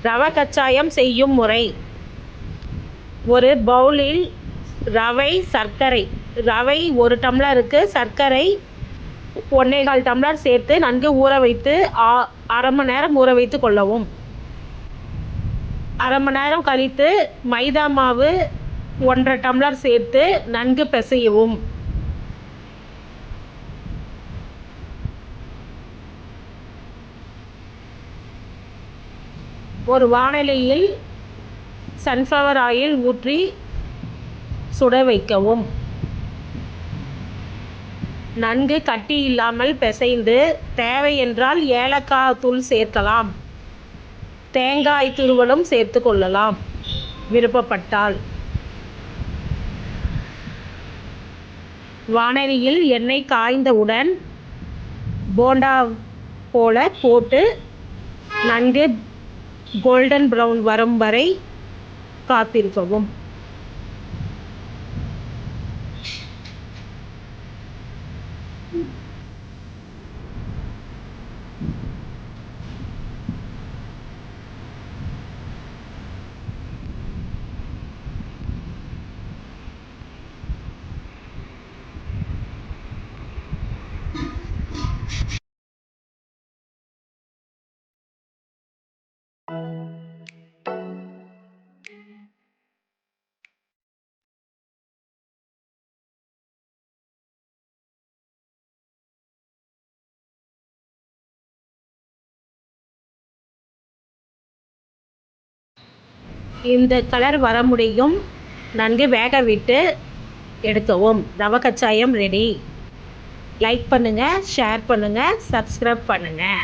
ரவை கச்சாயம் செய்யும் முறை. ஒரு பவுலில் ரவை, சர்க்கரை. ரவை 1 டம்ளருக்கு, சர்க்கரை 1 1/4 டம்ளர் சேர்த்து நன்கு ஊற வைத்து 1/2 மணி நேரம் ஊற வைத்து கொள்ளவும். 1/2 மணி நேரம் கழித்து மைதா மாவு 1 1/2 டம்ளர் சேர்த்து நன்கு பிசையவும். ஒரு வாணலியில் சன்ஃப்ளவர் ஆயில் ஊற்றி சுட வைக்கவும். நன்கு கட்டி இல்லாமல் பிசைந்து தேவை என்றால் ஏலக்காய் தூள் சேர்க்கலாம். தேங்காய் துருவலும் சேர்த்து கொள்ளலாம் விருப்பப்பட்டால். வாணலியில் எண்ணெய் காய்ந்தவுடன் போண்டா போல போட்டு நன்கு கோல்டன் ப்ரௌன் வரும் வரை காத்திருக்கவும். இந்த கலர் வர முடியும் நன்கு வேக விட்டு எடுக்கவும். ரவை கச்சாயம் ரெடி. லைக் பண்ணுங்கள், ஷேர் பண்ணுங்கள், சப்ஸ்கிரைப் பண்ணுங்கள்.